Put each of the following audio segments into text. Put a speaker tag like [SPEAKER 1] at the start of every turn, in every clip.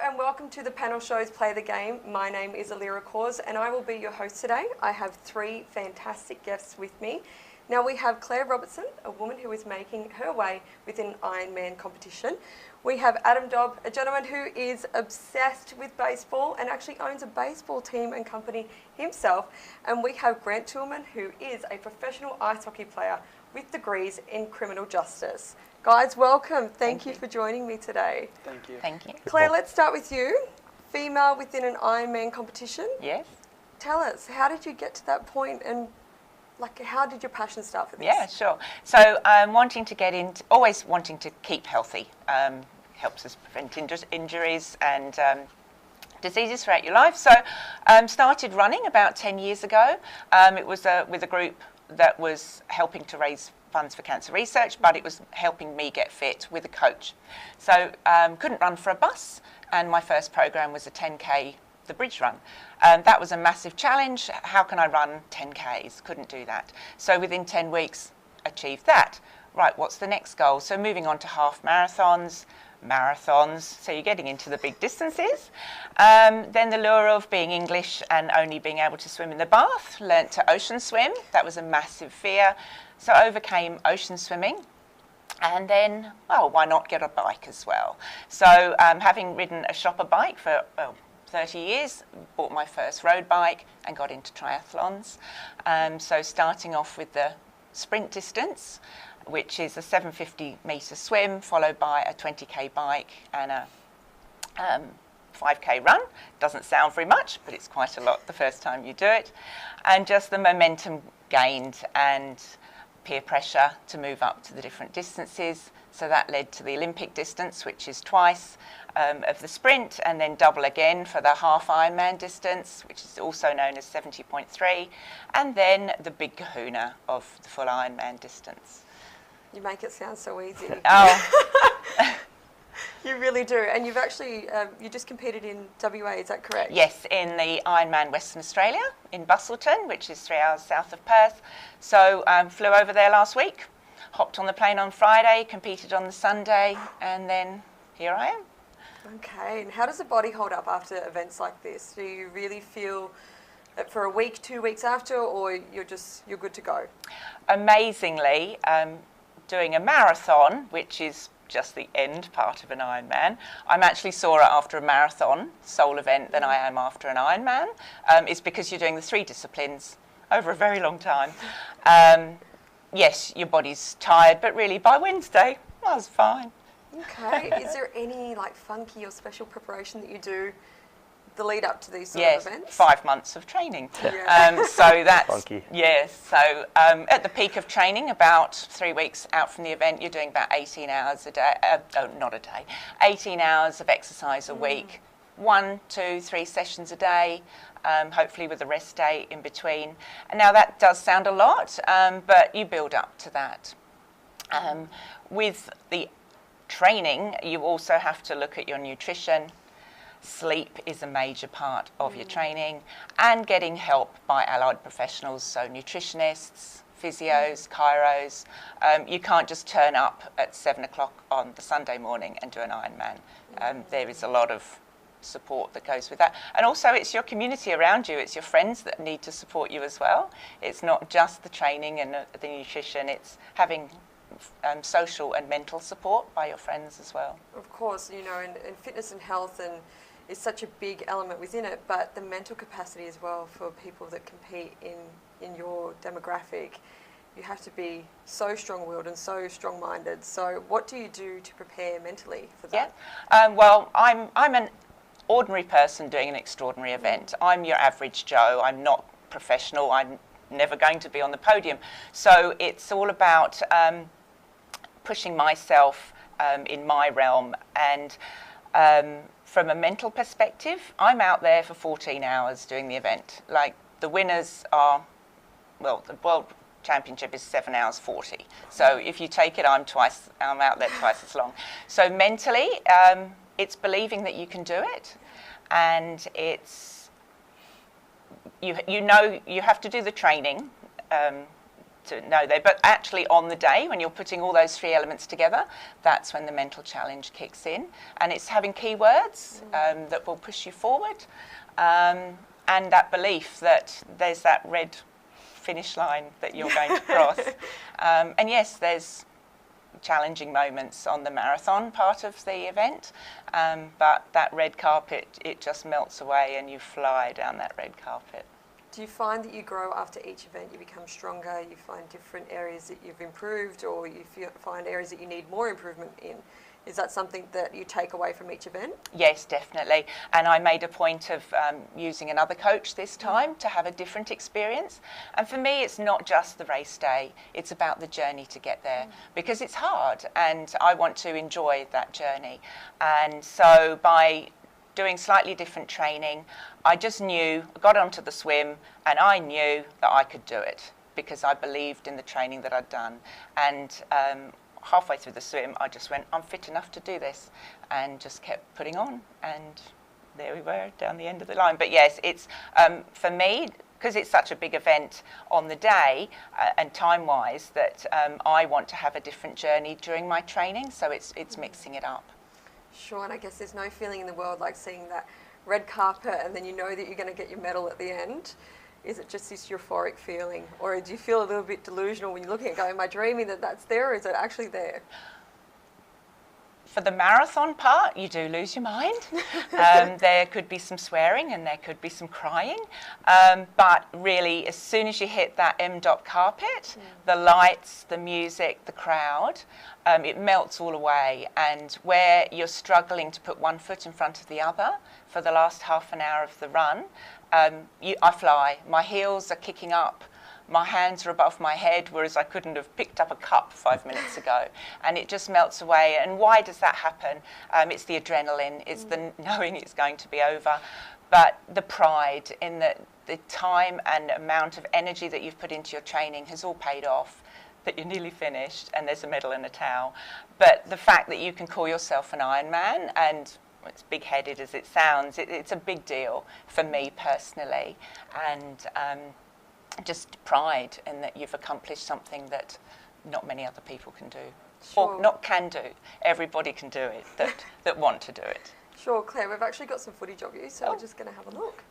[SPEAKER 1] and welcome to the panel show's Play the Game. My name is Allira Cohrs and I will be your host today. I have three fantastic guests with me. Now we have Claire Robertson, a woman who is making her way within Ironman competition. We have Adam DOBB, a gentleman who is obsessed with baseball and actually owns a baseball team and company himself. And we have Grant TOULMIN, who is a professional ice hockey player with degrees in criminal justice. Guys, welcome. Thank you for joining me today.
[SPEAKER 2] Thank you.
[SPEAKER 3] Thank you.
[SPEAKER 1] Claire, let's start with you. Female within an Ironman competition.
[SPEAKER 3] Yes.
[SPEAKER 1] Tell us, how did you get to that point, and how did your passion start for this?
[SPEAKER 3] Yeah, sure. So always wanting to keep healthy helps us prevent injuries and diseases throughout your life. So started running about 10 years ago. It was with a group that was helping to raise funds for cancer research, but it was helping me get fit with a coach. So couldn't run for a bus, and my first program was a 10K, the bridge run. That was a massive challenge. How can I run 10Ks? Couldn't do that. So within 10 weeks, achieved that. Right, what's the next goal? So moving on to half marathons, so you're getting into the big distances. Then the lure of being English and only being able to swim in the bath, learnt to ocean swim. That was a massive fear. So overcame ocean swimming. And then, well, why not get a bike as well? So having ridden a shopper bike for 30 years, bought my first road bike and got into triathlons. So starting off with the sprint distance, which is a 750 metre swim, followed by a 20k bike and a 5k run. Doesn't sound very much, but it's quite a lot the first time you do it. And just the momentum gained and peer pressure to move up to the different distances. So that led to the Olympic distance, which is twice of the sprint, and then double again for the half Ironman distance, which is also known as 70.3, and then the big kahuna of the full Ironman distance.
[SPEAKER 1] You make it sound so easy.
[SPEAKER 3] Oh.
[SPEAKER 1] You really do. And you've actually, you just competed in WA, is that correct?
[SPEAKER 3] Yes, in the Ironman Western Australia, in Busselton, which is 3 hours south of Perth. So flew over there last week, hopped on the plane on Friday, competed on the Sunday, and then here I am.
[SPEAKER 1] Okay, and how does the body hold up after events like this? Do you really feel that for a week, 2 weeks after, or you're good to go? Amazingly,
[SPEAKER 3] doing a marathon, which is just the end part of an Ironman. I'm actually sorer after a marathon, sole event, than I am after an Ironman. It's because you're doing the three disciplines over a very long time. Yes, your body's tired, but really by Wednesday, I was fine.
[SPEAKER 1] Okay. Is there any funky or special preparation that you do the lead up to these sort of events?
[SPEAKER 3] Yes, 5 months of training.
[SPEAKER 1] Yeah.
[SPEAKER 3] So that's
[SPEAKER 2] funky.
[SPEAKER 3] Yes. So at the peak of training, about 3 weeks out from the event, you're doing about 18 hours a day. 18 hours of exercise a week. 1, 2, 3 sessions a day. Hopefully with a rest day in between. And now that does sound a lot, but you build up to that. With the training, you also have to look at your nutrition. Sleep is a major part of your training, and getting help by allied professionals, so nutritionists, physios, chiros. You can't just turn up at 7 o'clock on the Sunday morning and do an Ironman. There is a lot of support that goes with that. And also it's your community around you, it's your friends that need to support you as well. It's not just the training and the nutrition, it's having social and mental support by your friends as well.
[SPEAKER 1] Of course, and fitness and health is such a big element within it, but the mental capacity as well for people that compete in your demographic. You have to be so strong-willed and so strong-minded. So what do you do to prepare mentally for that?
[SPEAKER 3] Yeah. Well, I'm an ordinary person doing an extraordinary event. I'm your average Joe. I'm not professional. I'm never going to be on the podium. So it's all about pushing myself in my realm. And from a mental perspective, I'm out there for 14 hours doing the event. The winners are, well, the World Championship is 7 hours 40. So if you take it, I'm out there twice as long. So mentally, it's believing that you can do it, and it's you have to do the training to know there. But actually on the day, when you're putting all those three elements together, that's when the mental challenge kicks in. And it's having keywords that will push you forward, and that belief that there's that red finish line that you're going to cross. And yes, there's challenging moments on the marathon part of the event, but that red carpet, it just melts away and you fly down that red carpet.
[SPEAKER 1] Do you find that you grow after each event, you become stronger, you find different areas that you've improved, or you find areas that you need more improvement in? Is that something that you take away from each event?
[SPEAKER 3] Yes, definitely. And I made a point of using another coach this time to have a different experience. And for me, it's not just the race day, it's about the journey to get there, because it's hard and I want to enjoy that journey. And so by doing slightly different training, I just knew, I got onto the swim and I knew that I could do it because I believed in the training that I'd done. And halfway through the swim, I just went, I'm fit enough to do this, and just kept putting on, and there we were down the end of the line. But yes, it's for me, because it's such a big event on the day and time-wise, that I want to have a different journey during my training, so it's mixing it up.
[SPEAKER 1] Sure, and I guess there's no feeling in the world like seeing that red carpet and then you know that you're going to get your medal at the end. Is it just this euphoric feeling, or do you feel a little bit delusional when you're looking at it going, am I dreaming that that's there, or is it actually there? For the marathon part, you do lose your mind. There could be some swearing and there could be some crying. But really, as soon as you hit that M.Dot carpet, the lights, the music, the crowd, it melts all away. And where you're struggling to put one foot in front of the other for the last half an hour of the run, I fly. My heels are kicking up. My hands are above my head, whereas I couldn't have picked up a cup 5 minutes ago. And it just melts away. And why does that happen? It's the adrenaline. It's the knowing it's going to be over. But the pride in the time and amount of energy that you've put into your training has all paid off, that you're nearly finished and there's a medal and a towel. But the fact that you can call yourself an Ironman, and as big-headed as it sounds, it's a big deal for me personally. And just pride in that you've accomplished something that not many other people can do. Sure. Or not can do. Everybody can do it that want to do it. Sure, Claire, we've actually got some footage of you, so we're just going to have a look.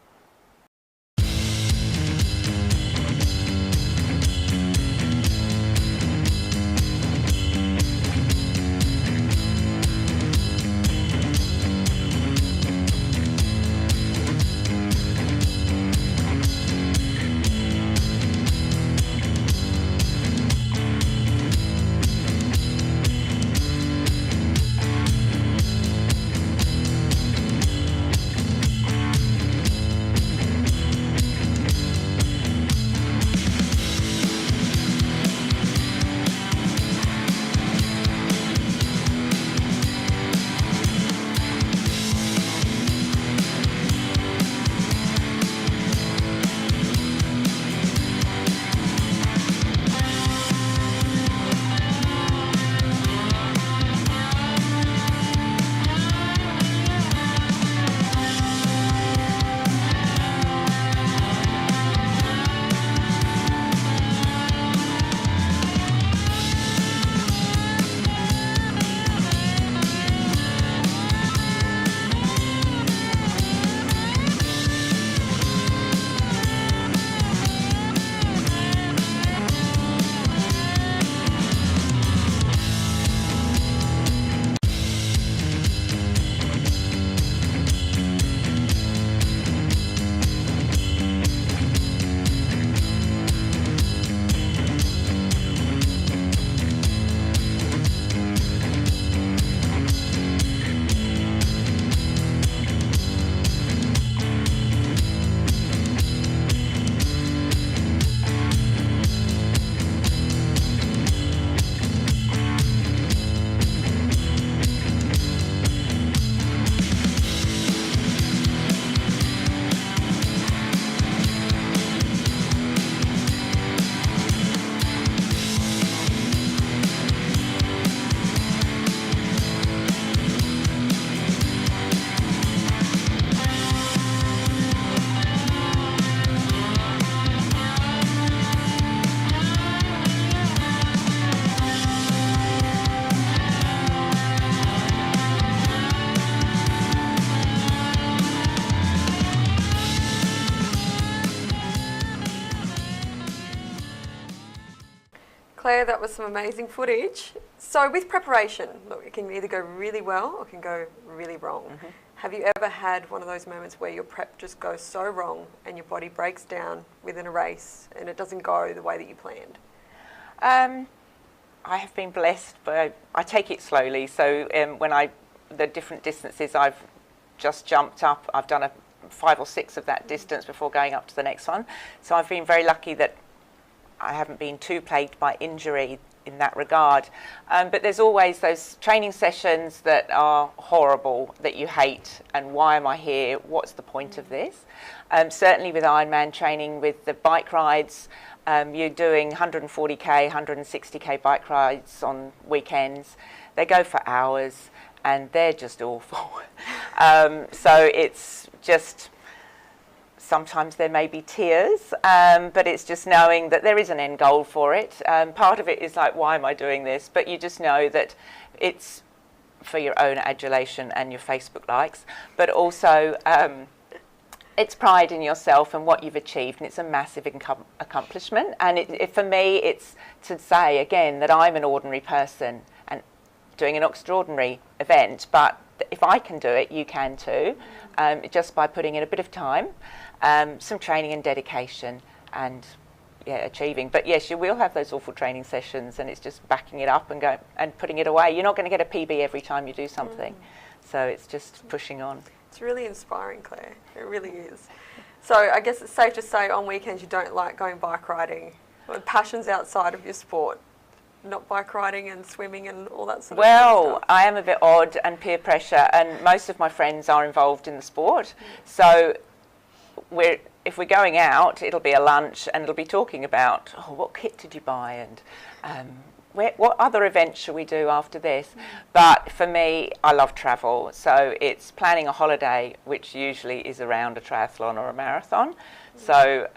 [SPEAKER 1] Claire, that was some amazing footage. So with preparation, look, it can either go really well or it can go really wrong.
[SPEAKER 3] Mm-hmm.
[SPEAKER 1] Have you ever had one of those moments where your prep just goes so wrong and your body breaks down within a race and it doesn't go the way that you planned?
[SPEAKER 3] I have been blessed, but I take it slowly. So the different distances I've just jumped up, I've done 5 or 6 of that distance before going up to the next one. So I've been very lucky that I haven't been too plagued by injury in that regard. But there's always those training sessions that are horrible, that you hate, and why am I here? What's the point of this? Certainly with Ironman training, with the bike rides, you're doing 140k, 160k bike rides on weekends. They go for hours and they're just awful. So it's just, sometimes there may be tears, but it's just knowing that there is an end goal for it. Part of it is like, why am I doing this? But you just know that it's for your own adulation and your Facebook likes, but also it's pride in yourself and what you've achieved, and it's a massive accomplishment. And for me, it's to say again that I'm an ordinary person and doing an extraordinary event, but if I can do it, you can too, just by putting in a bit of time, some training and dedication, and achieving. But yes, you will have those awful training sessions, and it's just backing it up and going and putting it away. You're not going to get a PB every time you do something, so it's just pushing on.
[SPEAKER 1] It's really inspiring, Claire. It really is. So I guess it's safe to say on weekends you don't like going bike riding. Passions outside of your sport, not bike riding and swimming and all that sort of stuff.
[SPEAKER 3] Well, I am a bit odd, and peer pressure, and most of my friends are involved in the sport. So if we're going out, it'll be a lunch and it'll be talking about, oh, what kit did you buy, and what other events shall we do after this? But for me, I love travel, so it's planning a holiday, which usually is around a triathlon or a marathon. So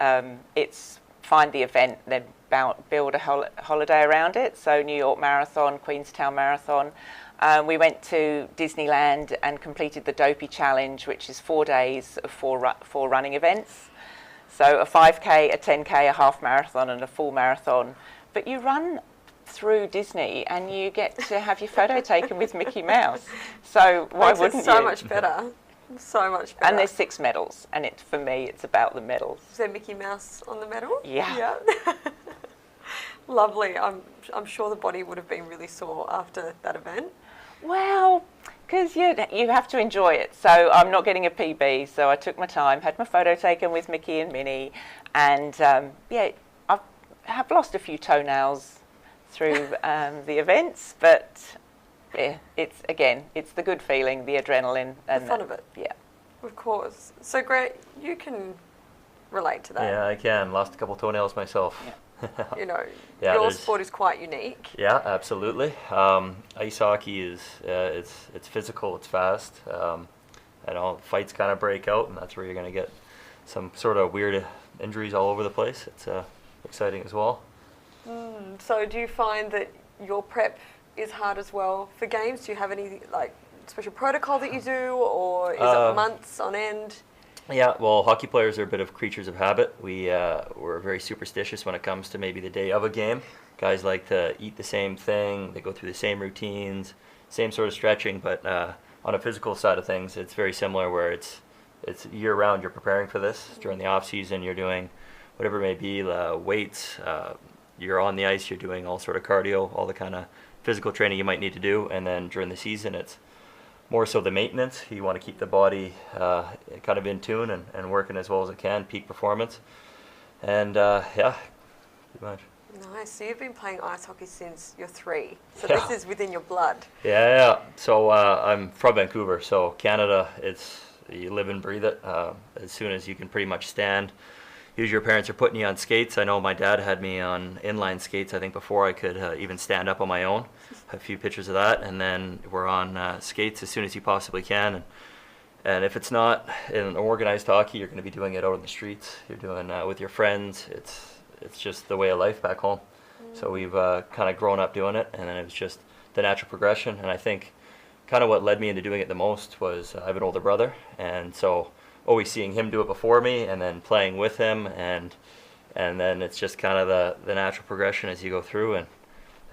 [SPEAKER 3] it's find the event, then build a holiday around it. So New York Marathon, Queenstown Marathon. We went to Disneyland and completed the DOBB Challenge, which is 4 days of four running events. So a 5K, a 10K, a half marathon and a full marathon. But you run through Disney and you get to have your photo taken with Mickey Mouse. So why wouldn't you?
[SPEAKER 1] So much better. So much better.
[SPEAKER 3] And there's 6 medals, and for me, it's about the medals.
[SPEAKER 1] Is there Mickey Mouse on the medal?
[SPEAKER 3] Yeah.
[SPEAKER 1] Lovely. I'm sure the body would have been really sore after that event.
[SPEAKER 3] Well, because you have to enjoy it. So I'm not getting a PB, so I took my time, had my photo taken with Mickey and Minnie, and I have lost a few toenails through the events, but yeah, it's the good feeling, the adrenaline. And
[SPEAKER 1] the fun of it.
[SPEAKER 3] Yeah.
[SPEAKER 1] Of course. So Grant, you can relate to that.
[SPEAKER 2] Yeah, I can. Lost a couple toenails myself.
[SPEAKER 3] Yeah.
[SPEAKER 1] You know,
[SPEAKER 2] Yeah,
[SPEAKER 1] your sport is quite unique.
[SPEAKER 2] Yeah, absolutely. Ice hockey is it's physical, it's fast, and all fights kind of break out, and that's where you're going to get some sort of weird injuries all over the place. It's exciting as well.
[SPEAKER 1] So do you find that your prep is hard as well for games? Do you have any special protocol that you do, or is it months on end?
[SPEAKER 2] Yeah, well, hockey players are a bit of creatures of habit. We're very superstitious when it comes to maybe the day of a game. Guys like to eat the same thing, they go through the same routines, same sort of stretching, but on a physical side of things, it's very similar where it's year-round. You're preparing for this. During the off-season, you're doing whatever it may be, weights, you're on the ice, you're doing all sort of cardio, all the kind of physical training you might need to do, and then during the season, it's more so the maintenance. You want to keep the body kind of in tune and working as well as it can, peak performance. And yeah, pretty much.
[SPEAKER 1] Nice. So you've been playing ice hockey since you're 3. So
[SPEAKER 2] Yeah.
[SPEAKER 1] this is within your blood.
[SPEAKER 2] Yeah. So I'm from Vancouver, so Canada, you live and breathe it. As soon as you can pretty much stand. Usually your parents are putting you on skates. I know my dad had me on inline skates, I think, before I could even stand up on my own. A few pictures of that. And then we're on skates as soon as you possibly can. And if it's not in organized hockey, you're going to be doing it out on the streets. You're doing with your friends. It's just the way of life back home. So we've kind of grown up doing it, and then it was just the natural progression. And I think kind of what led me into doing it the most was I have an older brother, and so always seeing him do it before me and then playing with him, and then it's just kind of the natural progression as you go through. And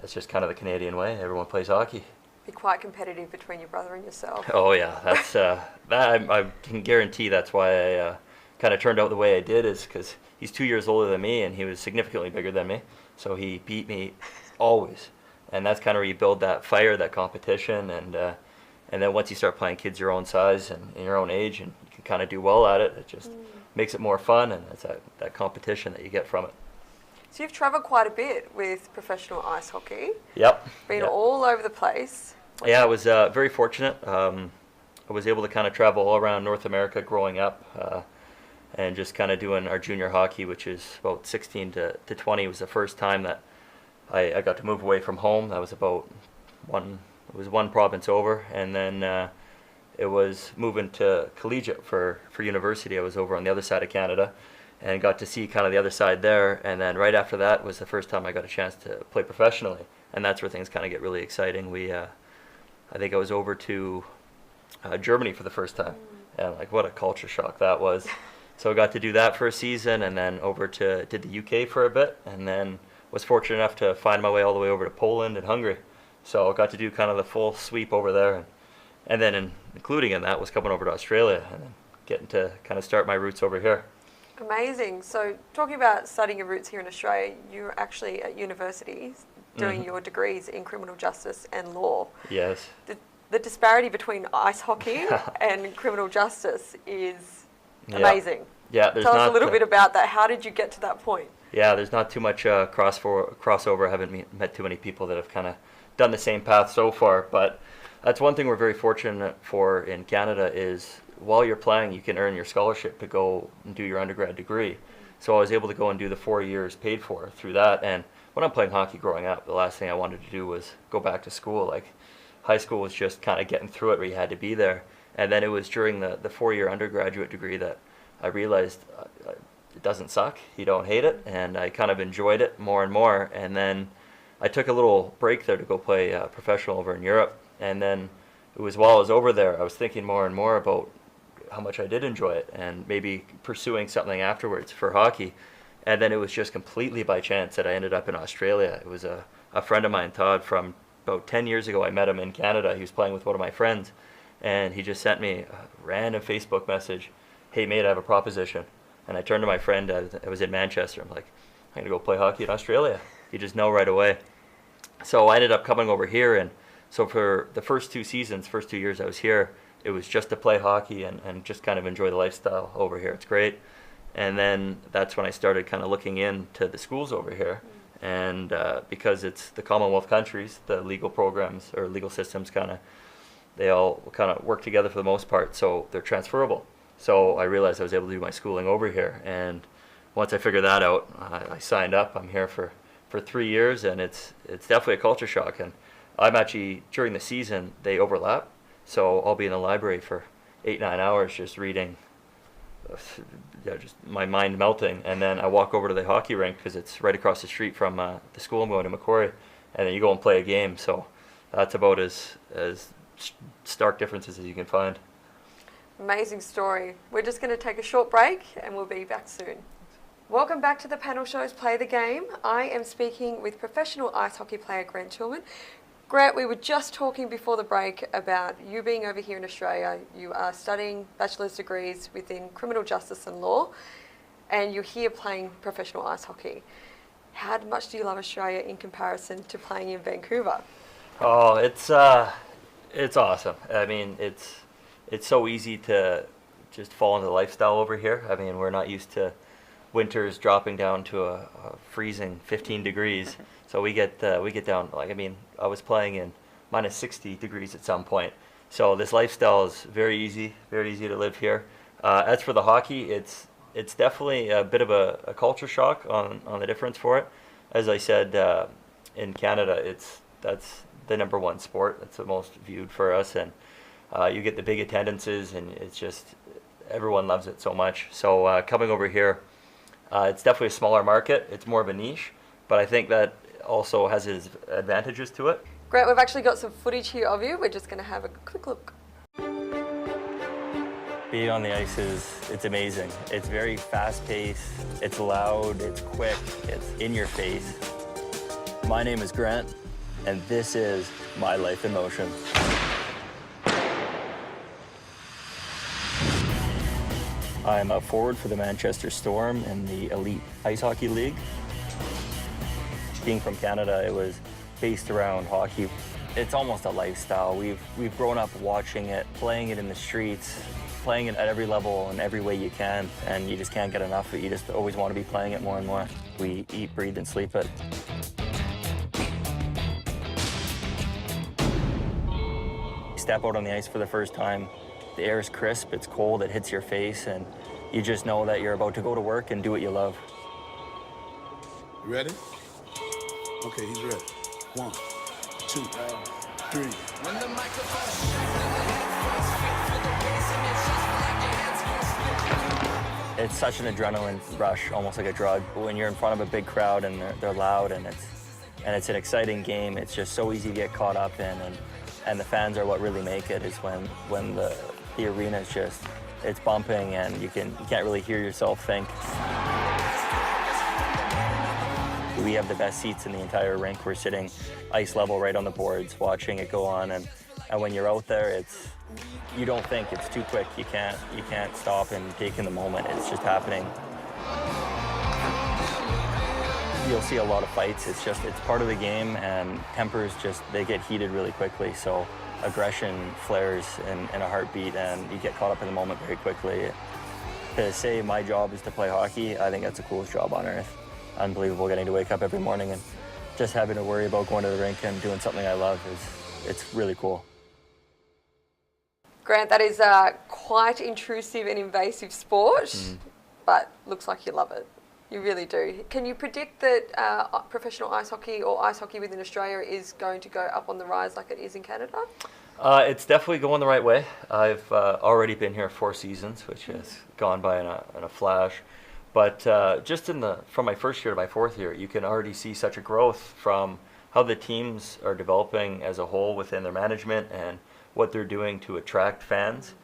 [SPEAKER 2] it's just kind of the Canadian way. Everyone plays hockey.
[SPEAKER 1] Be quite competitive between your brother and yourself.
[SPEAKER 2] Oh yeah, that's I can guarantee that's why I kind of turned out the way I did, is because he's 2 years older than me and he was significantly bigger than me, so he beat me always, and that's kind of where you build that fire, that competition, and then once you start playing kids your own size and your own age, and you can kind of do well at it, it just makes it more fun, and it's that competition that you get from it.
[SPEAKER 1] So you've travelled quite a bit with professional ice hockey.
[SPEAKER 2] Yep.
[SPEAKER 1] Been
[SPEAKER 2] Yep.
[SPEAKER 1] all over the place.
[SPEAKER 2] Yeah, I was very fortunate. I was able to kind of travel all around North America growing up, and just kind of doing our junior hockey, which is about 16 to 20, was the first time that I got to move away from home. That was about one province over, and then it was moving to collegiate for university. I was over on the other side of Canada and got to see kind of the other side there, and then right after that was the first time I got a chance to play professionally, and that's where things kind of get really exciting. I think I was over to Germany for the first time, and like what a culture shock that was. So I got to do that for a season, and then did the UK for a bit, and then was fortunate enough to find my way all the way over to Poland and Hungary. So I got to do kind of the full sweep over there, and then including in that was coming over to Australia and then getting to kind of start my roots over here.
[SPEAKER 1] Amazing. So talking about studying your roots here in Australia, you're actually at university doing your degrees in criminal justice and law.
[SPEAKER 2] Yes.
[SPEAKER 1] The disparity between ice hockey and criminal justice is amazing.
[SPEAKER 2] Yeah,
[SPEAKER 1] Tell us a little bit about that. How did you get to that point?
[SPEAKER 2] Yeah, there's not too much crossover. I haven't met too many people that have kind of done the same path so far, but that's one thing we're very fortunate for in Canada is while you're playing, you can earn your scholarship to go and do your undergrad degree. So I was able to go and do the 4 years paid for through that. And when I'm playing hockey growing up, the last thing I wanted to do was go back to school. Like high school was just kind of getting through it where you had to be there. And then it was during the 4-year undergraduate degree that I realized it doesn't suck. You don't hate it. And I kind of enjoyed it more and more. And then I took a little break there to go play professional over in Europe. And then it was while I was over there, I was thinking more and more about how much I did enjoy it and maybe pursuing something afterwards for hockey. And then it was just completely by chance that I ended up in Australia. It was a friend of mine, Todd, from about 10 years ago. I met him in Canada. He was playing with one of my friends, and he just sent me a random Facebook message, "Hey mate, I have a proposition." And I turned to my friend, I was in Manchester. I'm like, "I'm gonna go play hockey in Australia." You just know right away. So I ended up coming over here, and so for the first 2 years I was here, it was just to play hockey and just kind of enjoy the lifestyle over here. It's great. And then that's when I started kind of looking into the schools over here. And because it's the Commonwealth countries, the legal programs or legal systems they all kind of work together for the most part, so they're transferable. So I realized I was able to do my schooling over here. And once I figured that out, I signed up. I'm here for 3 years, and it's definitely a culture shock. And I'm actually, during the season, they overlap. So I'll be in the library for 8-9 hours just reading, just my mind melting. And then I walk over to the hockey rink because it's right across the street from the school I'm going to, Macquarie. And then you go and play a game. So that's about as stark differences as you can find.
[SPEAKER 1] Amazing story. We're just going to take a short break and we'll be back soon. Welcome back to the panel shows Play the Game. I am speaking with professional ice hockey player Grant TOULMIN. Grant, we were just talking before the break about you being over here in Australia. You are studying bachelor's degrees within criminal justice and law, and you're here playing professional ice hockey. How much do you love Australia in comparison to playing in Vancouver?
[SPEAKER 2] Oh, it's awesome. I mean, it's so easy to just fall into the lifestyle over here. I mean, we're not used to winters dropping down to a freezing 15 degrees. So we get down, like, I mean, I was playing in minus 60 degrees at some point. So this lifestyle is very easy to live here. As for the hockey, it's definitely a bit of a culture shock on the difference for it. As I said, in Canada, that's the #1 sport. That's the most viewed for us, and you get the big attendances, and it's just everyone loves it so much. So coming over here, it's definitely a smaller market. It's more of a niche, but I think that also has its advantages to it.
[SPEAKER 1] Great, we've actually got some footage here of you. We're just going to have a quick look.
[SPEAKER 2] Being on the ice it's amazing. It's very fast-paced, it's loud, it's quick, it's in your face. My name is Grant. and this is my life in motion. I'm a forward for the Manchester Storm in the Elite Ice Hockey League. Being from Canada, it was based around hockey. It's almost a lifestyle. We've grown up watching it, playing it in the streets, playing it at every level and every way you can, and you just can't get enough of it. You just always want to be playing it more and more. We eat, breathe, and sleep it. You step out on the ice for the first time, the air is crisp, it's cold, it hits your face, and you just know that you're about to go to work and do what you love.
[SPEAKER 4] You ready? Okay, he's ready. 1, 2, 3. When the
[SPEAKER 2] It's such an adrenaline rush, almost like a drug. When you're in front of a big crowd and they're loud and it's an exciting game, it's just so easy to get caught up in, and the fans are what really make it. Is when the arena is just, it's bumping and you can't really hear yourself think. We have the best seats in the entire rink. We're sitting ice level right on the boards, watching it go on, and when you're out there, you don't think, it's too quick. You can't stop and take in the moment. It's just happening. You'll see a lot of fights. It's part of the game, and tempers they get heated really quickly. So aggression flares in a heartbeat, and you get caught up in the moment very quickly. To say my job is to play hockey, I think that's the coolest job on earth. Unbelievable getting to wake up every morning and just having to worry about going to the rink and doing something I love. It's really cool.
[SPEAKER 1] Grant, that is quite intrusive and invasive sport, but looks like you love it. You really do. Can you predict that professional ice hockey or ice hockey within Australia is going to go up on the rise like it is in Canada?
[SPEAKER 2] It's definitely going the right way. I've already been here 4 seasons, which has gone by in a flash. But just from my first year to my 4th year, you can already see such a growth from how the teams are developing as a whole within their management and what they're doing to attract fans.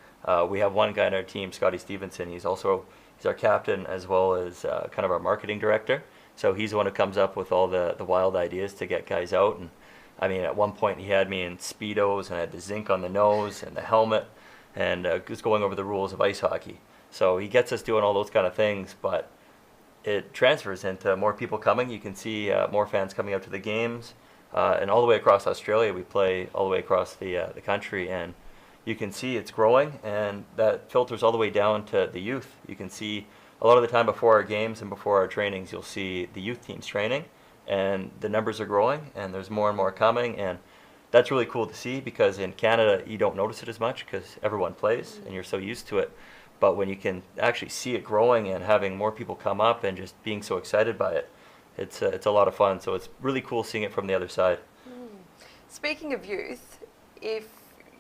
[SPEAKER 2] We have one guy on our team, Scotty Stevenson. He's our captain as well as kind of our marketing director. So he's the one who comes up with all the wild ideas to get guys out. And I mean, at one point he had me in Speedos and I had the zinc on the nose and the helmet and was going over the rules of ice hockey. So he gets us doing all those kind of things, but it transfers into more people coming. You can see more fans coming out to the games. And all the way across Australia, we play all the way across the country, and you can see it's growing, and that filters all the way down to the youth. You can see a lot of the time before our games and before our trainings, you'll see the youth teams training, and the numbers are growing, and there's more and more coming, and that's really cool to see, because in Canada, you don't notice it as much because everyone plays, and you're so used to it. But when you can actually see it growing and having more people come up and just being so excited by it, it's a lot of fun. So it's really cool seeing it from the other side.
[SPEAKER 1] Speaking of youth, if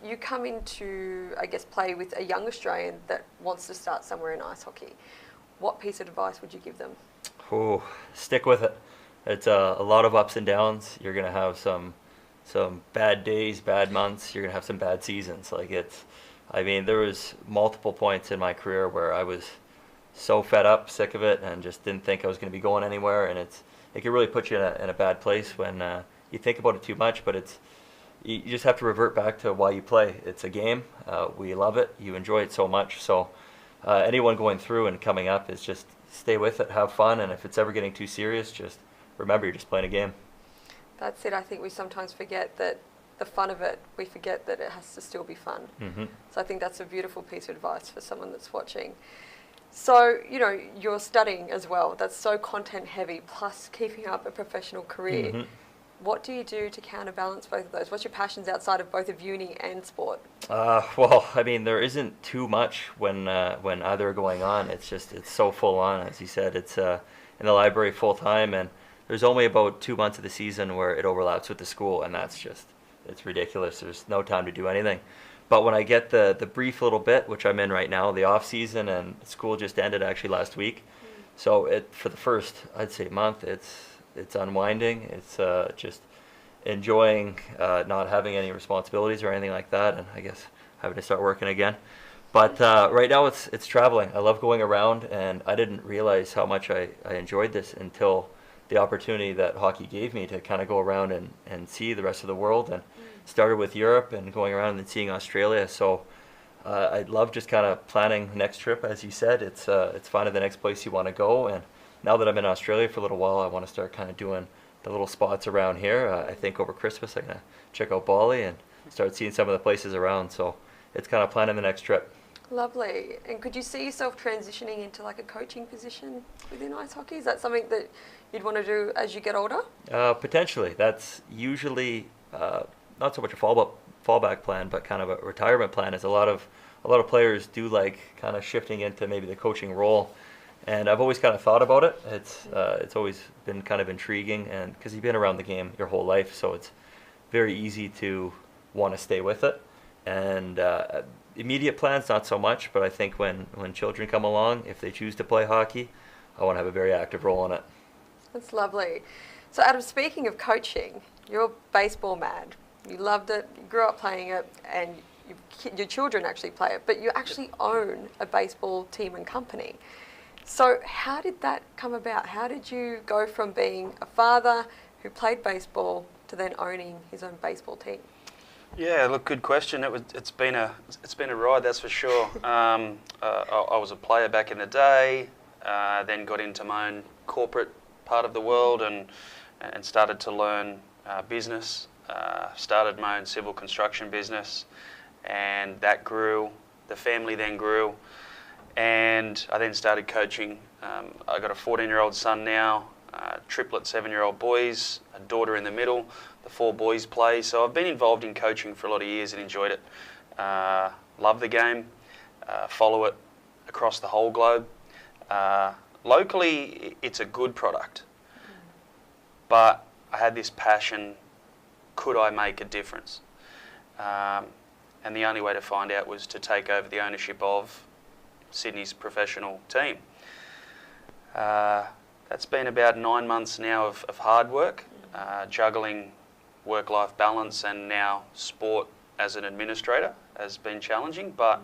[SPEAKER 1] you come into, I guess, play with a young Australian that wants to start somewhere in ice hockey, what piece of advice would you give them?
[SPEAKER 2] Oh, stick with it. It's a lot of ups and downs. You're going to have some bad days, bad months. You're going to have some bad seasons. There was multiple points in my career where I was so fed up, sick of it, and just didn't think I was going to be going anywhere. And it can really put you in a bad place when you think about it too much. But you just have to revert back to why you play. It's a game. We love it. You enjoy it so much. So anyone going through and coming up is just stay with it, have fun, and if it's ever getting too serious, just remember you're just playing a game.
[SPEAKER 1] That's it. I think we sometimes forget that the fun of it, we forget that it has to still be fun. So I think that's a beautiful piece of advice for someone that's watching. So, you're studying as well. That's so content heavy, plus keeping up a professional career. What do you do to counterbalance both of those? What's your passions outside of both of uni and sport?
[SPEAKER 2] There isn't too much when either are going on. It's so full on. As you said, it's in the library full time, and there's only about 2 months of the season where it overlaps with the school, and it's ridiculous. There's no time to do anything. But when I get the brief little bit, which I'm in right now, the off season, and school just ended actually last week. So for the first, I'd say, month, it's unwinding. It's just enjoying not having any responsibilities or anything like that, and I guess having to start working again. But right now it's traveling. I love going around, and I didn't realize how much I enjoyed this until the opportunity that hockey gave me to kind of go around and see the rest of the world, and started with Europe and going around and seeing Australia. So I love just kind of planning next trip. As you said, it's finding the next place you want to go. And now that I'm in Australia for a little while, I want to start kind of doing the little spots around here. I think over Christmas I'm going to check out Bali and start seeing some of the places around. So it's kind of planning the next trip.
[SPEAKER 1] Lovely. And could you see yourself transitioning into like a coaching position within ice hockey? Is that something that you'd want to do as you get older?
[SPEAKER 2] Potentially. That's usually not so much a fallback plan, but kind of a retirement plan. Is a lot of players do like kind of shifting into maybe the coaching role. And I've always kind of thought about it. It's always been kind of intriguing, and because you've been around the game your whole life, so it's very easy to want to stay with it. And immediate plans, not so much, but I think when children come along, if they choose to play hockey, I want to have a very active role in it.
[SPEAKER 1] That's lovely. So Adam, speaking of coaching, you're baseball mad. You loved it, you grew up playing it, and your children actually play it, but you actually own a baseball team and company. So how did that come about? How did you go from being a father who played baseball to then owning his own baseball team?
[SPEAKER 5] Yeah, look, good question. It's been a ride, that's for sure. I was a player back in the day, then got into my own corporate part of the world and started to learn business. Started my own civil construction business, and that grew. The family then grew. And I then started coaching. I got a 14-year-old son now, triplet 7-year-old boys, a daughter in the middle. The 4 boys play. So I've been involved in coaching for a lot of years and enjoyed it. Love the game, follow it across the whole globe. Locally, it's a good product. But I had this passion, could I make a difference? And the only way to find out was to take over the ownership of Sydney's professional team. That's been about 9 months now of hard work, juggling work-life balance and now sport as an administrator has been challenging, but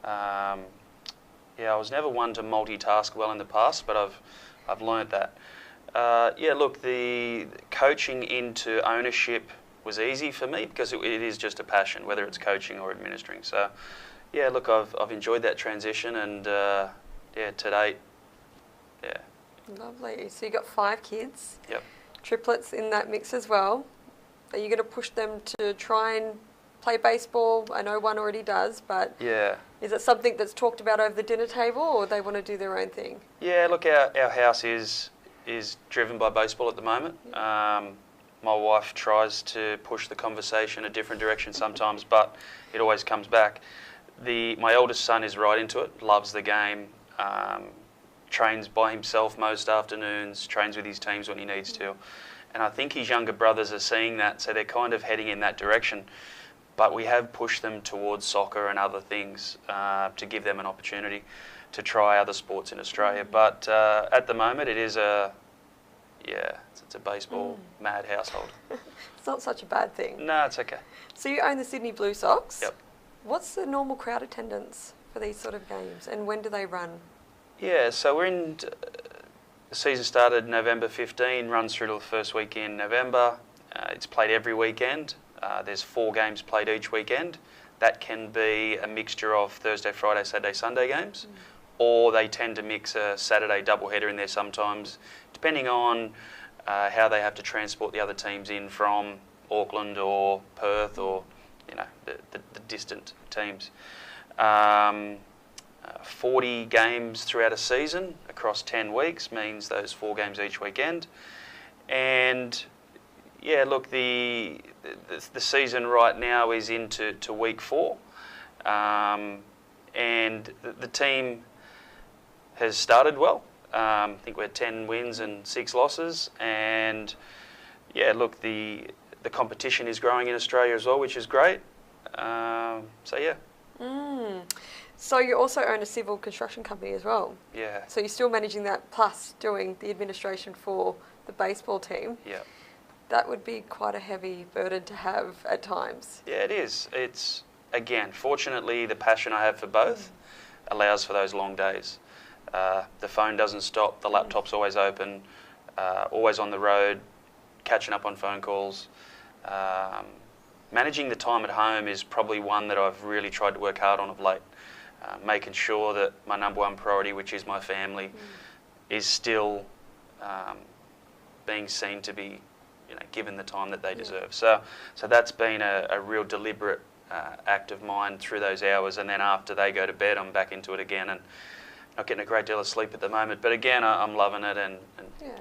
[SPEAKER 5] yeah, I was never one to multitask well in the past, but I've learnt that. Yeah, look, the coaching into ownership was easy for me because it is just a passion, whether it's coaching or administering. So yeah, look, I've enjoyed that transition, and yeah, to date, yeah.
[SPEAKER 1] Lovely. So you got 5 kids.
[SPEAKER 5] Yep.
[SPEAKER 1] Triplets in that mix as well. Are you going to push them to try and play baseball? I know one already does, but
[SPEAKER 5] yeah,
[SPEAKER 1] is it something that's talked about over the dinner table, or they want to do their own thing?
[SPEAKER 5] Yeah, look, our house is driven by baseball at the moment. Yep. My wife tries to push the conversation a different direction sometimes, but it always comes back. My eldest son is right into it, loves the game, trains by himself most afternoons, trains with his teams when he needs to. And I think his younger brothers are seeing that, so they're kind of heading in that direction. But we have pushed them towards soccer and other things to give them an opportunity to try other sports in Australia. But at the moment, it is it's a baseball mad household.
[SPEAKER 1] It's not such a bad thing.
[SPEAKER 5] No, it's okay.
[SPEAKER 1] So you own the Sydney Blue Sox.
[SPEAKER 5] Yep.
[SPEAKER 1] What's the normal crowd attendance for these sort of games, and when do they run?
[SPEAKER 5] Yeah, so we're in. The season started November 15, runs through to the first week in November. It's played every weekend. There's 4 games played each weekend. That can be a mixture of Thursday, Friday, Saturday, Sunday games, or they tend to mix a Saturday doubleheader in there sometimes, depending on how they have to transport the other teams in from Auckland or Perth or the distant teams. 40 games throughout a season across 10 weeks means those 4 games each weekend. And yeah, look, the season right now is into week 4, and the team has started well. I think we're 10 wins and 6 losses, and yeah, look, the competition is growing in Australia as well, which is great. So yeah.
[SPEAKER 1] So you also own a civil construction company as well.
[SPEAKER 5] Yeah.
[SPEAKER 1] So you're still managing that plus doing the administration for the baseball team.
[SPEAKER 5] Yeah.
[SPEAKER 1] That would be quite a heavy burden to have at times.
[SPEAKER 5] Yeah, it is. It's, again, fortunately, the passion I have for both allows for those long days. The phone doesn't stop, the laptop's always open. always on the road, catching up on phone calls. Managing the time at home is probably one that I've really tried to work hard on of late. Making sure that my number one priority, which is my family, is still being seen to be, given the time that they deserve. So that's been a real deliberate act of mine through those hours, and then after they go to bed, I'm back into it again, and not getting a great deal of sleep at the moment. But again, I'm loving it and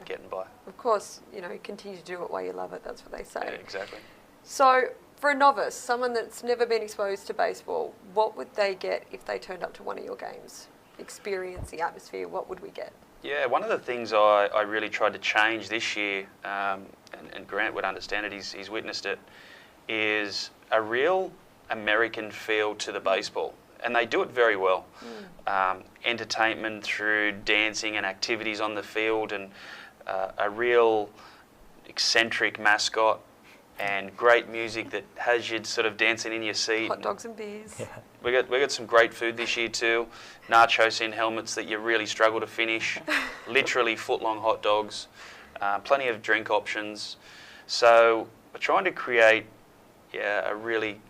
[SPEAKER 5] getting by.
[SPEAKER 1] Of course, continue to do it while you love it. That's what they say.
[SPEAKER 5] Yeah, exactly.
[SPEAKER 1] So, for a novice, someone that's never been exposed to baseball, what would they get if they turned up to one of your games? Experience, the atmosphere, what would we get?
[SPEAKER 5] Yeah, one of the things I really tried to change this year, and Grant would understand it, he's witnessed it, is a real American feel to the baseball. And they do it very well. Entertainment through dancing and activities on the field, and a real eccentric mascot, and great music that has you sort of dancing in your seat.
[SPEAKER 1] Hot dogs and beers.
[SPEAKER 2] Yeah.
[SPEAKER 5] We got some great food this year too. Nachos in helmets that you really struggle to finish. Literally foot-long hot dogs. Plenty of drink options. So we're trying to create a really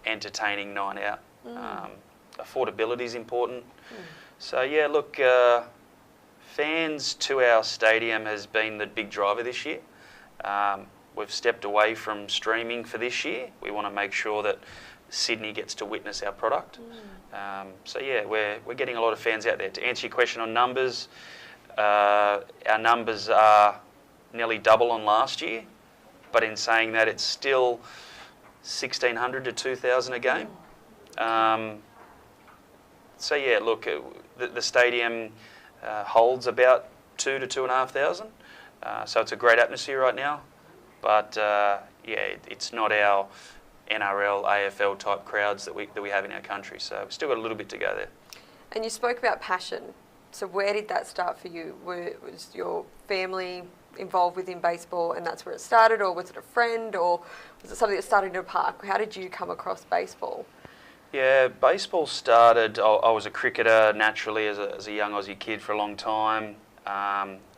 [SPEAKER 5] entertaining night out. Affordability is important. So yeah, look, fans to our stadium has been the big driver this year. We've stepped away from streaming for this year. We want to make sure that Sydney gets to witness our product. So yeah, we're getting a lot of fans out there. To answer your question on numbers, our numbers are nearly double on last year, but in saying that, it's still 1,600 to 2,000 a game. So yeah, look, the stadium holds about 2,000 to 2,500. So it's a great atmosphere right now. But it's not our NRL, AFL type crowds that we have in our country. So we've still got a little bit to go there.
[SPEAKER 1] And you spoke about passion. So where did that start for you? Was your family involved within baseball and that's where it started, or was it a friend, or was it something that started in a park? How did you come across baseball?
[SPEAKER 5] Yeah, baseball started, I was a cricketer naturally as a young Aussie kid for a long time.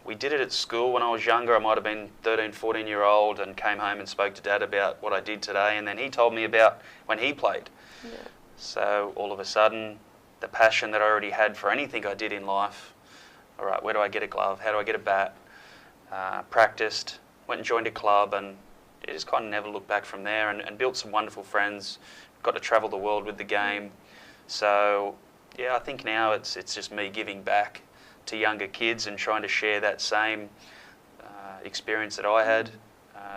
[SPEAKER 5] We did it at school when I was younger. I might have been 13, 14-year-old, and came home and spoke to Dad about what I did today, and then he told me about when he played. Yeah. So all of a sudden, the passion that I already had for anything I did in life, all right, where do I get a glove? How do I get a bat? Practiced, went and joined a club, and it just kind of never looked back from there, and built some wonderful friends, got to travel the world with the game. So yeah, I think now it's just me giving back to younger kids and trying to share that same experience that I had,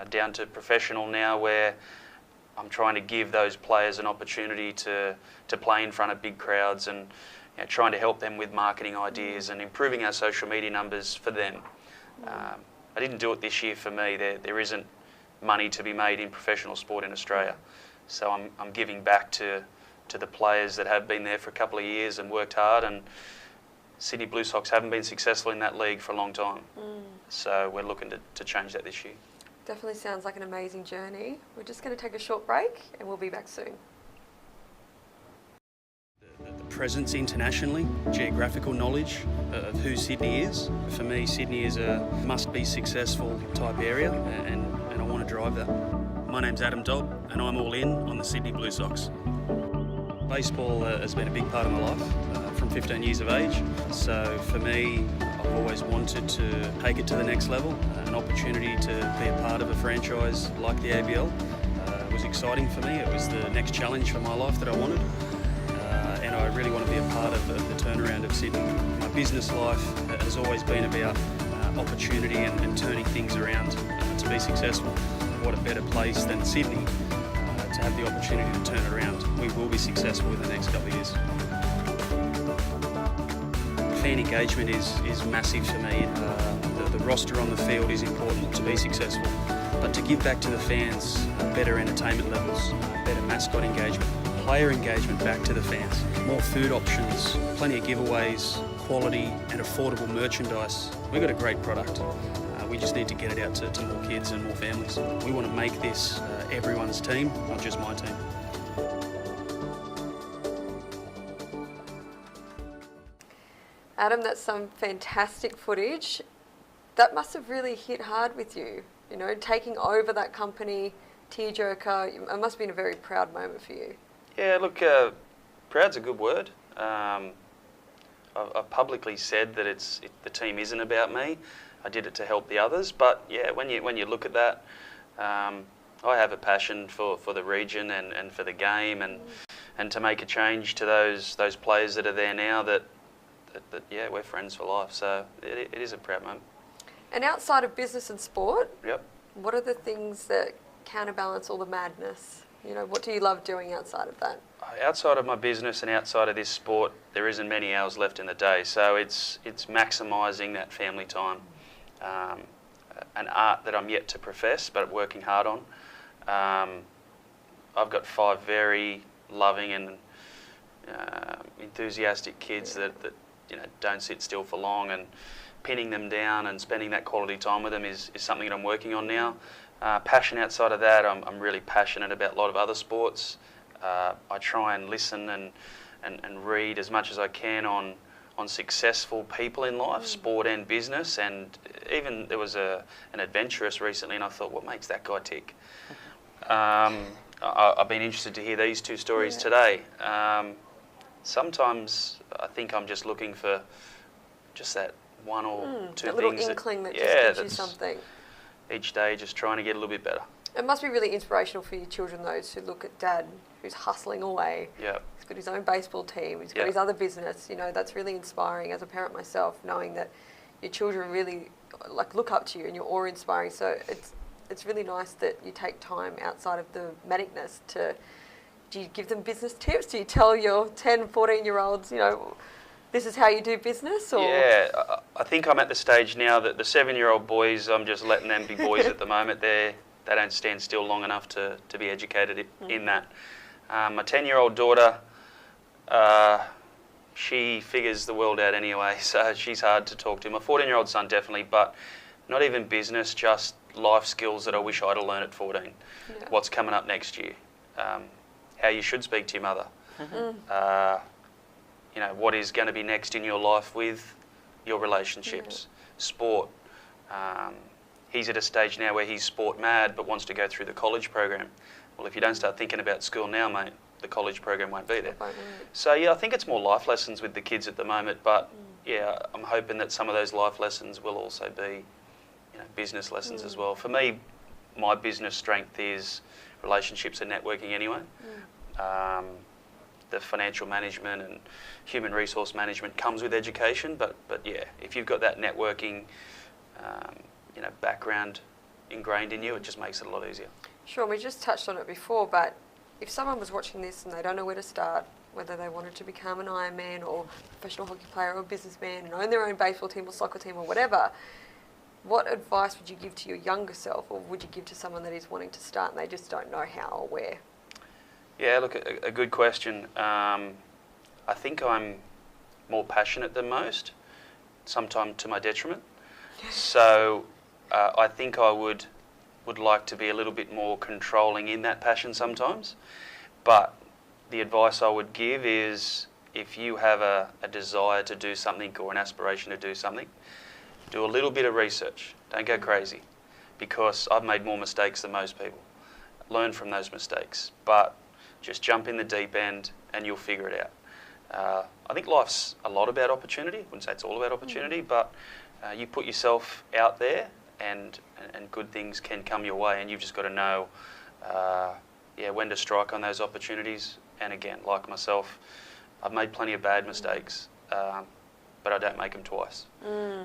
[SPEAKER 5] down to professional now, where I'm trying to give those players an opportunity to play in front of big crowds, and trying to help them with marketing ideas and improving our social media numbers for them. I didn't do it this year for me. There isn't money to be made in professional sport in Australia. So I'm giving back to the players that have been there for a couple of years and worked hard, and Sydney Blue Sox haven't been successful in that league for a long time. So we're looking to change that this year.
[SPEAKER 1] Definitely sounds like an amazing journey. We're just going to take a short break and we'll be back soon.
[SPEAKER 6] The presence internationally, geographical knowledge of who Sydney is. For me, Sydney is a must-be successful type area, and I want to drive that. My name's Adam Dobb, and I'm all in on the Sydney Blue Sox. Baseball has been a big part of my life from 15 years of age. So for me, I've always wanted to take it to the next level. An opportunity to be a part of a franchise like the ABL was exciting for me. It was the next challenge for my life that I wanted. And I really want to be a part of the turnaround of Sydney. My business life has always been about opportunity and turning things around to be successful. What a better place than Sydney to have the opportunity to turn it around. We will be successful in the next couple of years. Fan engagement is massive for me. The roster on the field is important to be successful, but to give back to the fans better entertainment levels, better mascot engagement, player engagement back to the fans, more food options, plenty of giveaways, quality and affordable merchandise. We've got a great product. We just need to get it out to more kids and more families. We want to make this everyone's team, not just my team.
[SPEAKER 1] Adam, that's some fantastic footage. that must have really hit hard with you, you know, taking over that company, tearjerker. It must have been a very proud moment for you.
[SPEAKER 5] Yeah, look, proud's a good word. I've publicly said that the team isn't about me. I did it to help the others. But yeah, when you look at that, I have a passion for the region and for the game, and to make a change to those players that are there now. That yeah, we're friends for life. So it is a proud moment.
[SPEAKER 1] And outside of business and sport,
[SPEAKER 5] Yep.
[SPEAKER 1] what are the things that counterbalance all the madness? You know, what do you love doing outside of that?
[SPEAKER 5] Outside of my business and outside of this sport, there isn't many hours left in the day. So it's maximising that family time. An art that I'm yet to profess, but working hard on. I've got 5 very loving and enthusiastic kids that you know don't sit still for long, and pinning them down and spending that quality time with them is something that I'm working on now. Passion outside of that, I'm really passionate about a lot of other sports. I try and listen and read as much as I can on successful people in life, sport and business, and even there was an adventurous recently, and I thought, what makes that guy tick? I've been interested to hear these 2 stories today. Sometimes I think I'm just looking for just that 1 or 2
[SPEAKER 1] that little
[SPEAKER 5] things.
[SPEAKER 1] inkling that just gives you
[SPEAKER 5] that's
[SPEAKER 1] something.
[SPEAKER 5] Each day just trying to get a little bit better.
[SPEAKER 1] It must be really inspirational for your children, those who look at Dad, who's hustling away.
[SPEAKER 5] Yeah.
[SPEAKER 1] He's got his own baseball team. He's got his other business. You know, that's really inspiring as a parent myself, knowing that your children really look up to you and you're awe-inspiring. So it's really nice that you take time outside of the manicness to. Do you give them business tips? Do you tell your 10, 14-year-olds, you know, this is how you do business? Or? Yeah,
[SPEAKER 5] I think I'm at the stage now that the 7-year-old boys, I'm just letting them be boys at the moment. They don't stand still long enough to be educated in that. My 10-year-old daughter, she figures the world out anyway, so she's hard to talk to. My 14-year-old son definitely, but not even business, just life skills that I wish I'd have learned at 14. Yeah. What's coming up next year? How you should speak to your mother. You know, what is going to be next in your life with your relationships, sport. He's at a stage now where he's sport mad but wants to go through the college program. Well, if you don't start thinking about school now, mate, the college program won't be there. So yeah, I think it's more life lessons with the kids at the moment, but yeah, I'm hoping that some of those life lessons will also be, you know, business lessons as well. For me, my business strength is relationships and networking anyway. The financial management and human resource management comes with education, but yeah, if you've got that networking you know, background ingrained in you, it just makes it a lot easier.
[SPEAKER 1] Sure, we just touched on it before, but if someone was watching this and they don't know where to start, whether they wanted to become an Ironman or a professional hockey player or a businessman and own their own baseball team or soccer team or whatever, what advice would you give to your younger self, or would you give to someone that is wanting to start and they just don't know how or where?
[SPEAKER 5] Yeah, look, a good question. I think I'm more passionate than most, sometimes to my detriment. So I think I would like to be a little bit more controlling in that passion sometimes. But the advice I would give is, if you have a desire to do something or an aspiration to do something, do a little bit of research. Don't go crazy, because I've made more mistakes than most people. Learn from those mistakes, but just jump in the deep end and you'll figure it out. I think life's a lot about opportunity. I wouldn't say it's all about opportunity, but you put yourself out there and good things can come your way, and you've just got to know when to strike on those opportunities. And again, like myself, I've made plenty of bad mistakes, but I don't make them twice.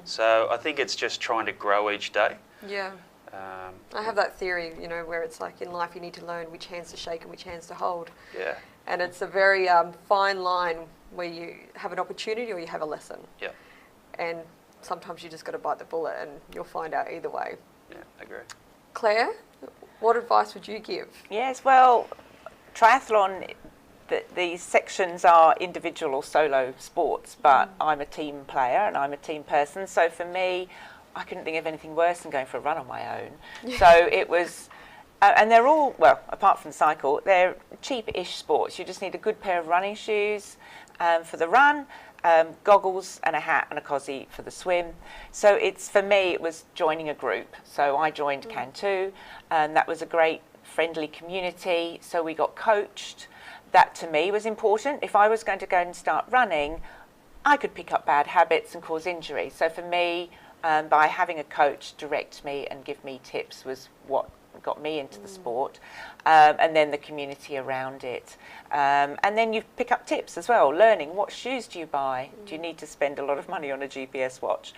[SPEAKER 5] So I think it's just trying to grow each day.
[SPEAKER 1] Yeah. I have that theory, you know, where it's like in life you need to learn which hands to shake and which hands to hold.
[SPEAKER 5] Yeah.
[SPEAKER 1] And it's a very fine line where you have an opportunity or you have a lesson.
[SPEAKER 5] Yeah.
[SPEAKER 1] And sometimes you just got to bite the bullet and you'll find out either way.
[SPEAKER 5] Yeah, I agree.
[SPEAKER 1] Claire, what advice would you give?
[SPEAKER 3] Yes, well, triathlon, these sections are individual or solo sports, but I'm a team player and I'm a team person. So for me, I couldn't think of anything worse than going for a run on my own. So it was, and they're all, well, apart from cycle, they're cheap-ish sports. You just need a good pair of running shoes for the run, goggles and a hat and a cosy for the swim. So for me, it was joining a group. So I joined Can2, and that was a great friendly community. So we got coached. That to me was important. If I was going to go and start running, I could pick up bad habits and cause injury. So for me, by having a coach direct me and give me tips was what got me into the sport, and then the community around it. And then you pick up tips as well, learning what shoes do you buy? Do you need to spend a lot of money on a GPS watch?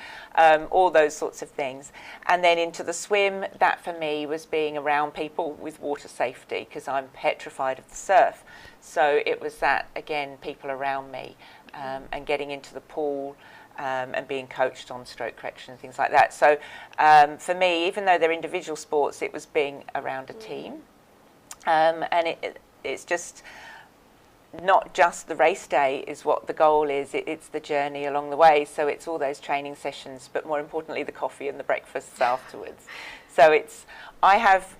[SPEAKER 3] All those sorts of things. And then into the swim, that for me was being around people with water safety, because I'm petrified of the surf. So it was that, again, people around me, and getting into the pool, and being coached on stroke correction and things like that. So for me, even though they're individual sports, it was being around a team. And it's just not just the race day is what the goal is, it's the journey along the way. So it's all those training sessions, but more importantly, the coffee and the breakfasts afterwards. So I have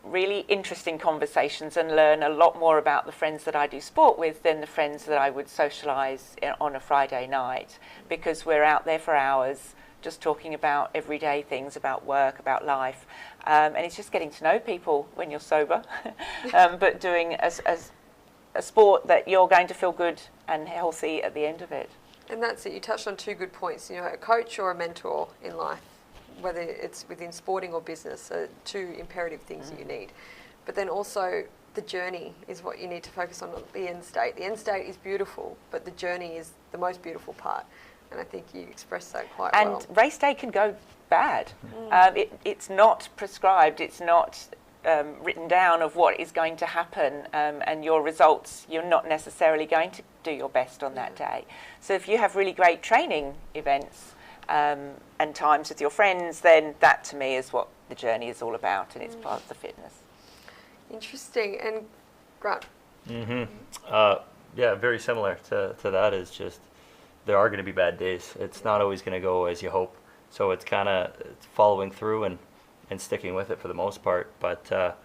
[SPEAKER 3] really interesting conversations and learn a lot more about the friends that I do sport with than the friends that I would socialise on a Friday night, because we're out there for hours just talking about everyday things, about work, about life, and it's just getting to know people when you're sober, but doing a sport that you're going to feel good and healthy at the end of it.
[SPEAKER 1] And that's it. You touched on two good points. You know, a coach or a mentor in life, whether it's within sporting or business, are two imperative things that you need. But then also the journey is what you need to focus on, not the end state. The end state is beautiful, but the journey is the most beautiful part. And I think you expressed that quite well.
[SPEAKER 3] And race day can go bad. It's not prescribed, it's not written down of what is going to happen, and your results, you're not necessarily going to do your best on that day. So if you have really great training events, and times with your friends, then that to me is what the journey is all about, and it's part of the fitness.
[SPEAKER 1] Interesting. And Grant?
[SPEAKER 2] Yeah, very similar to that. Is just there are going to be bad days. It's not always going to go as you hope. So it's kind of following through and sticking with it for the most part. But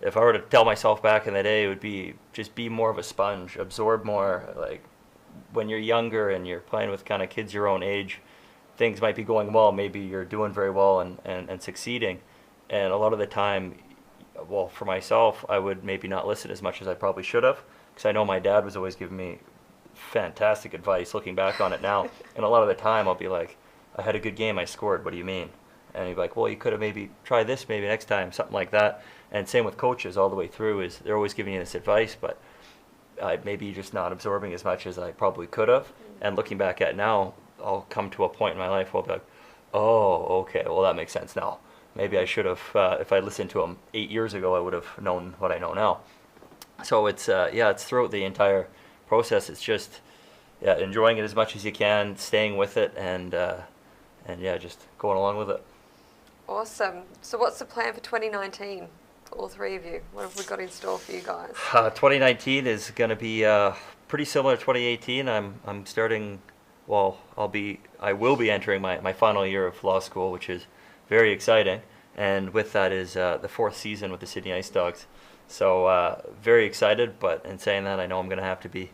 [SPEAKER 2] if I were to tell myself back in the day, it would be just be more of a sponge, absorb more. Like when you're younger and you're playing with kind of kids your own age, things might be going well, maybe you're doing very well and succeeding, and a lot of the time, well, for myself, I would maybe not listen as much as I probably should have, because I know my dad was always giving me fantastic advice looking back on it now, and a lot of the time I'll be like, I had a good game, I scored, what do you mean? And he'd be like, well, you could have maybe tried this maybe next time, something like that. And same with coaches all the way through, is they're always giving you this advice, but maybe just not absorbing as much as I probably could have. And looking back at it now, I'll come to a point in my life where I'll be like, oh, okay, well, that makes sense now. Maybe I should have, if I listened to him 8 years ago, I would have known what I know now. So it's, it's throughout the entire process. It's just, enjoying it as much as you can, staying with it, and just going along with it.
[SPEAKER 1] Awesome. So what's the plan for 2019 for all three of you? What have we got in store for you guys?
[SPEAKER 2] 2019 is going to be pretty similar to 2018. I'm starting... Well, I will be entering my final year of law school, which is very exciting. And with that is the fourth season with the Sydney Ice Dogs. So very excited, but in saying that, I know I'm going to have to be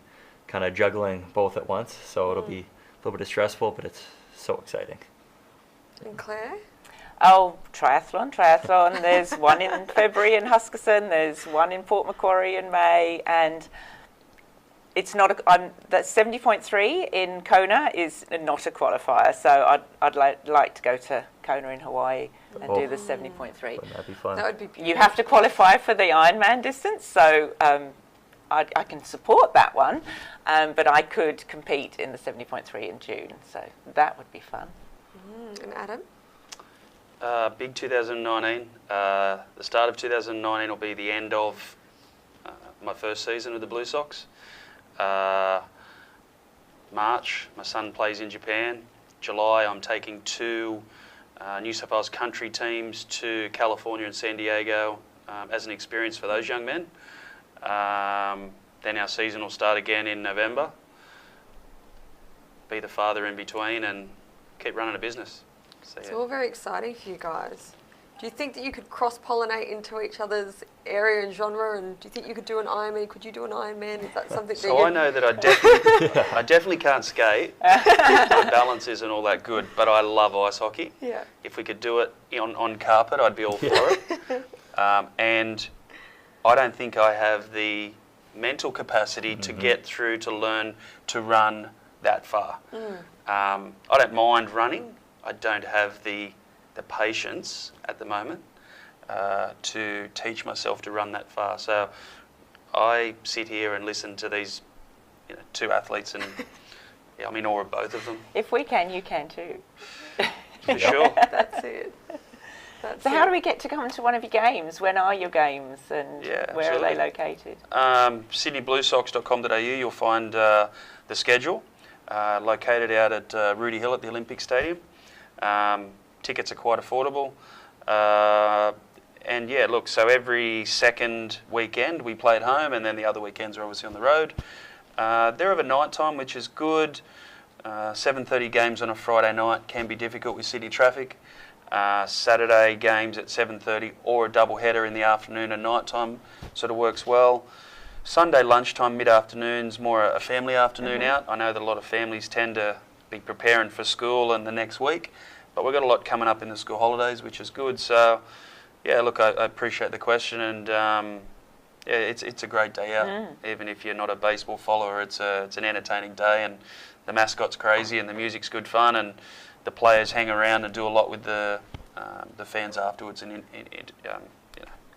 [SPEAKER 2] kind of juggling both at once. So it'll be a little bit stressful, but it's so exciting.
[SPEAKER 1] And Claire?
[SPEAKER 3] Oh, triathlon. There's one in February in Huskisson. There's one in Port Macquarie in May, and it's not that 70.3 in Kona is not a qualifier, so I'd like to go to Kona in Hawaii and do the 70.3.
[SPEAKER 2] Wouldn't that be fun?
[SPEAKER 1] That would be beautiful.
[SPEAKER 3] You have to qualify for the Ironman distance, so I can support that one, but I could compete in the 70.3 in June, so that would be fun.
[SPEAKER 1] And Adam?
[SPEAKER 5] Big 2019. The start of 2019 will be the end of my first season with the Blue Sox. March, my son plays in Japan. July, I'm taking two New South Wales country teams to California and San Diego as an experience for those young men. Then our season will start again in November. Be the father in between and keep running a business. So,
[SPEAKER 1] It's all very exciting for you guys. Do you think that you could cross-pollinate into each other's area and genre? And do you think you could do an Ironman? Could you do an Ironman? Is that something
[SPEAKER 5] So I know that I definitely can't skate. My balance isn't all that good, but I love ice hockey.
[SPEAKER 1] Yeah.
[SPEAKER 5] If we could do it on carpet, I'd be all for it. And I don't think I have the mental capacity to get through to learn to run that far. I don't mind running. I don't have the patience at the moment to teach myself to run that far. So I sit here and listen to these two athletes, and I'm in awe of both of them.
[SPEAKER 3] If we can, you can too.
[SPEAKER 5] For sure.
[SPEAKER 1] That's it.
[SPEAKER 3] So how do we get to come to one of your games? When are your games, and where are they located?
[SPEAKER 5] SydneyBlueSox.com.au, you'll find the schedule, located out at Rudy Hill at the Olympic Stadium. Tickets are quite affordable. And yeah, look, so every second weekend we play at home, and then the other weekends are obviously on the road. They're of a night time, which is good. 7:30 games on a Friday night can be difficult with city traffic. Saturday games at 7:30 or a double header in the afternoon and night time sort of works well. Sunday lunchtime, mid-afternoon's more a family afternoon out. I know that a lot of families tend to be preparing for school and the next week, but we've got a lot coming up in the school holidays, which is good. So yeah, look, I appreciate the question, and yeah, it's a great day out. Even if you're not a baseball follower, it's an entertaining day, and the mascot's crazy, and the music's good fun, and the players hang around and do a lot with the fans afterwards. And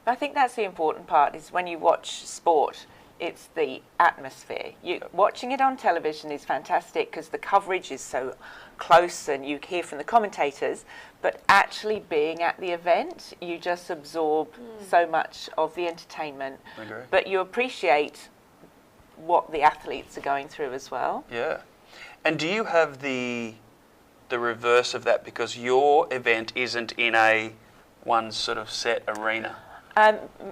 [SPEAKER 3] I think that's the important part, is when you watch sport, it's the atmosphere. Watching it on television is fantastic because the coverage is so close and you hear from the commentators, but actually being at the event, you just absorb so much of the entertainment.
[SPEAKER 5] I agree.
[SPEAKER 3] But you appreciate what the athletes are going through as well.
[SPEAKER 5] Yeah. And do you have the reverse of that, because your event isn't in a one sort of set arena?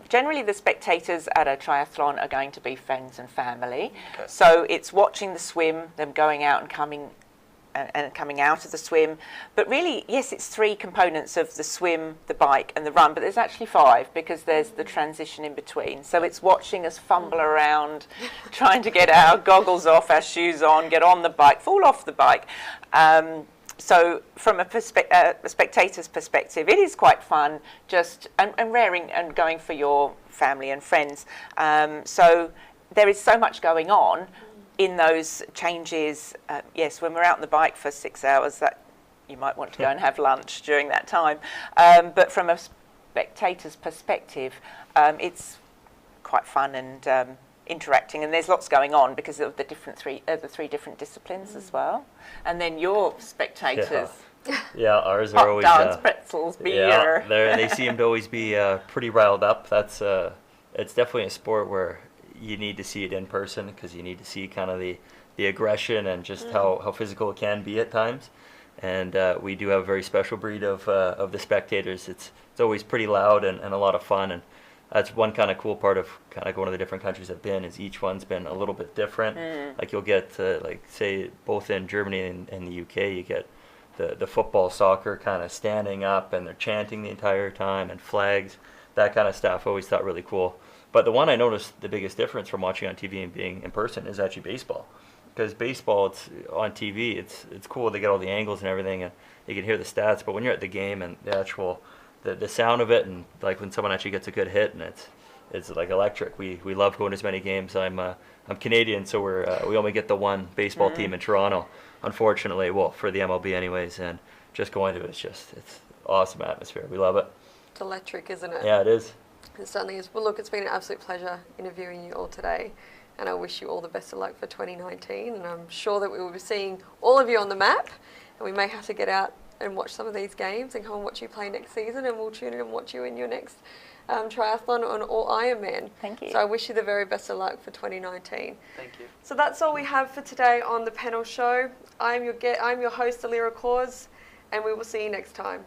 [SPEAKER 3] Generally, the spectators at a triathlon are going to be friends and family.
[SPEAKER 5] Okay.
[SPEAKER 3] So it's watching the swim, them going out and coming out of the swim. But really, yes, it's three components of the swim, the bike and the run, but there's actually five, because there's the transition in between. So it's watching us fumble around, trying to get our goggles off, our shoes on, get on the bike, fall off the bike. So from a spectator's perspective, it is quite fun, just and raring and going for your family and friends. So there is so much going on in those changes. Yes, when we're out on the bike for 6 hours, that you might want to go and have lunch during that time. But from a spectator's perspective, it's quite fun and interacting, and there's lots going on because of the three different disciplines as well. And then your spectators,
[SPEAKER 2] yeah, ours are
[SPEAKER 3] hot
[SPEAKER 2] always
[SPEAKER 3] dogs, pretzels, beer.
[SPEAKER 2] Yeah, they seem to always be pretty riled up. That's it's definitely a sport where you need to see it in person, because you need to see kind of the aggression and just how physical it can be at times. And we do have a very special breed of the spectators. It's always pretty loud and a lot of fun, and that's one kind of cool part of kind of going to the different countries I've been, is each one's been a little bit different. Like you'll get, like say, both in Germany and the UK, you get the football, soccer kind of standing up and they're chanting the entire time, and flags, that kind of stuff. I always thought really cool. But the one I noticed the biggest difference from watching on TV and being in person is actually baseball. Because baseball, it's on TV, it's cool, they get all the angles and everything, and you can hear the stats, but when you're at the game and the actual the sound of it, and like when someone actually gets a good hit, and it's like electric. We love going to as many games. I'm Canadian, so we only get the one baseball team in Toronto, unfortunately. Well, for the MLB anyways, and just going to it, it's awesome atmosphere. We love it.
[SPEAKER 1] It's electric, isn't it?
[SPEAKER 2] Yeah, it is.
[SPEAKER 1] It certainly is. Well, look, it's been an absolute pleasure interviewing you all today, and I wish you all the best of luck for 2019. And I'm sure that we will be seeing all of you on the map, and we may have to get out and watch some of these games and come and watch you play next season, and we'll tune in and watch you in your next triathlon or Ironman.
[SPEAKER 3] Thank you.
[SPEAKER 1] So I wish you the very best of luck for 2019.
[SPEAKER 5] Thank you.
[SPEAKER 1] So that's all we have for today on the panel show. I'm your host, Allira Cohrs, and we will see you next time.